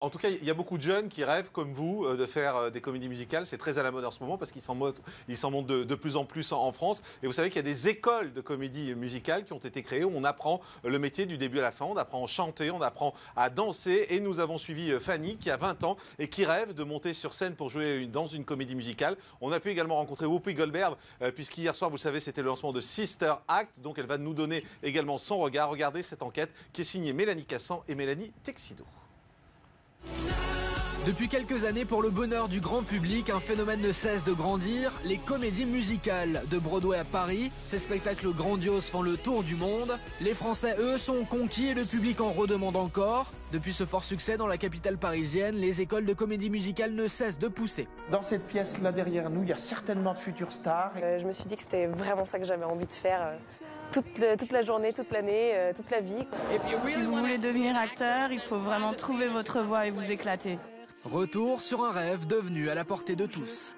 En tout cas, il y a beaucoup de jeunes qui rêvent, comme vous, de faire des comédies musicales. C'est très à la mode en ce moment parce qu'ils s'en montent de plus en plus en France. Et vous savez qu'il y a des écoles de comédie musicale qui ont été créées où on apprend le métier du début à la fin. On apprend à chanter, on apprend à danser. Et nous avons suivi Fanny, qui a 20 ans et qui rêve de monter sur scène pour jouer dans une comédie musicale. On a pu également rencontrer Whoopi Goldberg, puisqu'hier soir, vous le savez, c'était le lancement de Sister Act. Donc elle va nous donner également son regard. Regardez cette enquête qui est signée Mélanie Cassan et Mélanie Texido. Depuis quelques années, pour le bonheur du grand public, un phénomène ne cesse de grandir, les comédies musicales. De Broadway à Paris, ces spectacles grandioses font le tour du monde. Les Français, eux, sont conquis et le public en redemande encore. Depuis ce fort succès dans la capitale parisienne, les écoles de comédie musicale ne cessent de pousser. Dans cette pièce-là derrière nous, il y a certainement de futures stars. Je me suis dit que c'était vraiment ça que j'avais envie de faire toute la journée, toute l'année, toute la vie. Si vous voulez devenir acteur, il faut vraiment trouver votre voie et vous éclater. Retour sur un rêve devenu à la portée de tous.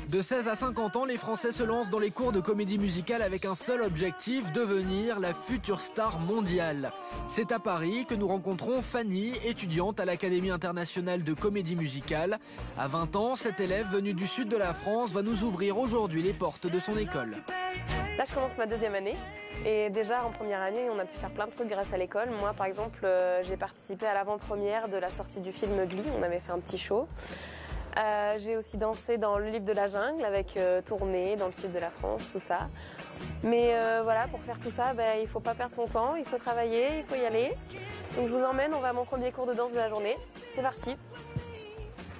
De 16 à 50 ans, les Français se lancent dans les cours de comédie musicale avec un seul objectif, devenir la future star mondiale. C'est à Paris que nous rencontrons Fanny, étudiante à l'Académie internationale de comédie musicale. À 20 ans, cette élève venue du sud de la France va nous ouvrir aujourd'hui les portes de son école. Là, je commence ma deuxième année et déjà en première année, on a pu faire plein de trucs grâce à l'école. Moi, par exemple, j'ai participé à l'avant-première de la sortie du film Glee. On avait fait un petit show. J'ai aussi dansé dans le livre de la jungle avec tournée dans le sud de la France, tout ça. Mais voilà, pour faire tout ça, il ne faut pas perdre son temps, il faut travailler, il faut y aller. Donc je vous emmène, on va à mon premier cours de danse de la journée. C'est parti.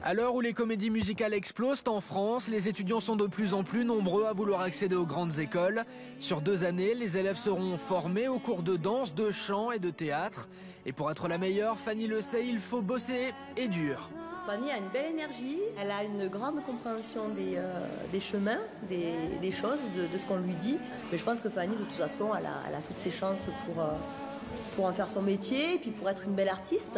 À l'heure où les comédies musicales explosent en France, les étudiants sont de plus en plus nombreux à vouloir accéder aux grandes écoles. Sur 2 années, les élèves seront formés aux cours de danse, de chant et de théâtre. Et pour être la meilleure, Fanny le sait, il faut bosser et dur. Fanny a une belle énergie, elle a une grande compréhension des chemins, des choses, de ce qu'on lui dit. Mais je pense que Fanny, de toute façon, elle a toutes ses chances pour en faire son métier et puis pour être une belle artiste.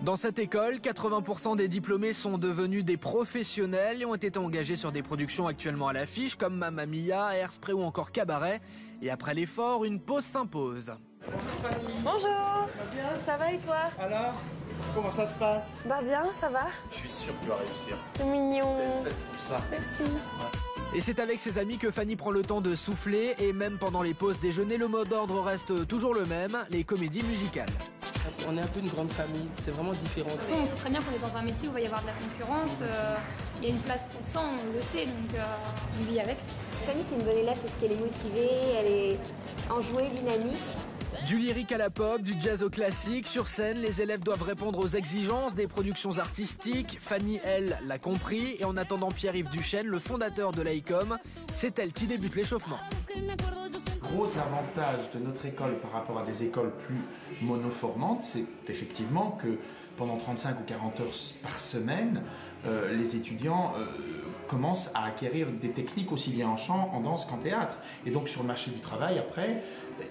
Dans cette école, 80% des diplômés sont devenus des professionnels et ont été engagés sur des productions actuellement à l'affiche comme Mamma Mia, Hairspray ou encore Cabaret. Et après l'effort, une pause s'impose. Bonjour Fanny. Bonjour. Ça va bien? Ça va et toi? Alors, comment ça se passe? Bien, ça va. Je suis sûr que tu vas réussir. C'est mignon. C'est fait pour ça. Merci. Et c'est avec ses amis que Fanny prend le temps de souffler et même pendant les pauses déjeuner, le mot d'ordre reste toujours le même, les comédies musicales. On est un peu une grande famille, c'est vraiment différent. De toute façon, on sait très bien qu'on est dans un métier où il va y avoir de la concurrence. Il y a une place pour ça, on le sait, donc on vit avec. Fanny, c'est une bonne élève parce qu'elle est motivée, elle est enjouée, dynamique. Du lyrique à la pop, du jazz au classique, sur scène, les élèves doivent répondre aux exigences des productions artistiques. Fanny, elle, l'a compris. Et en attendant Pierre-Yves Duchesne, le fondateur de l'AICOM, c'est elle qui débute l'échauffement. Gros avantage de notre école par rapport à des écoles plus monoformantes, c'est effectivement que pendant 35 ou 40 heures par semaine, les étudiants commencent à acquérir des techniques aussi bien en chant, en danse qu'en théâtre. Et donc sur le marché du travail, après,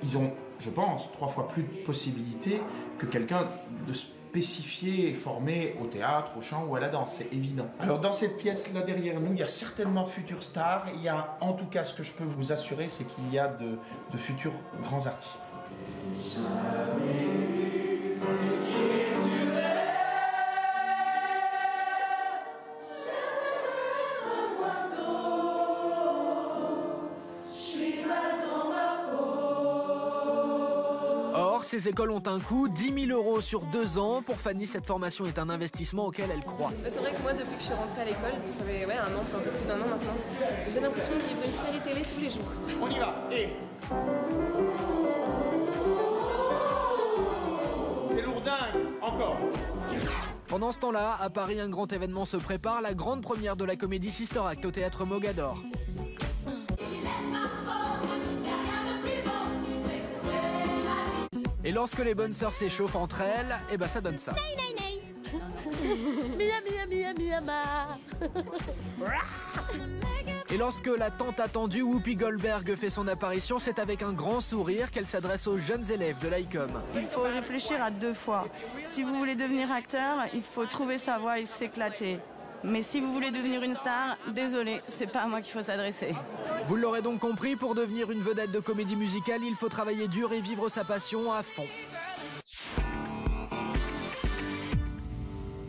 ils ont, je pense, 3 fois plus de possibilités que quelqu'un de spécifié et formé au théâtre, au chant ou à la danse, c'est évident. Alors dans cette pièce-là derrière nous, il y a certainement de futures stars. Il y a, en tout cas, ce que je peux vous assurer, c'est qu'il y a de futurs grands artistes. Ces écoles ont un coût, 10 000 € sur 2 ans. Pour Fanny, cette formation est un investissement auquel elle croit. C'est vrai que moi, depuis que je suis rentrée à l'école, ça fait un an, un peu plus d'1 an maintenant, j'ai l'impression de vivre une série télé tous les jours. On y va, et... C'est lourdingue, encore. Pendant ce temps-là, à Paris, un grand événement se prépare, la grande première de la comédie Sister Act au théâtre Mogador. Et lorsque les bonnes sœurs s'échauffent entre elles, ça donne ça. Et lorsque la tant attendue Whoopi Goldberg fait son apparition, c'est avec un grand sourire qu'elle s'adresse aux jeunes élèves de l'AICOM. Il faut réfléchir à 2 fois. Si vous voulez devenir acteur, il faut trouver sa voie et s'éclater. Mais si vous voulez devenir une star, désolé, c'est pas à moi qu'il faut s'adresser. Vous l'aurez donc compris, pour devenir une vedette de comédie musicale, il faut travailler dur et vivre sa passion à fond.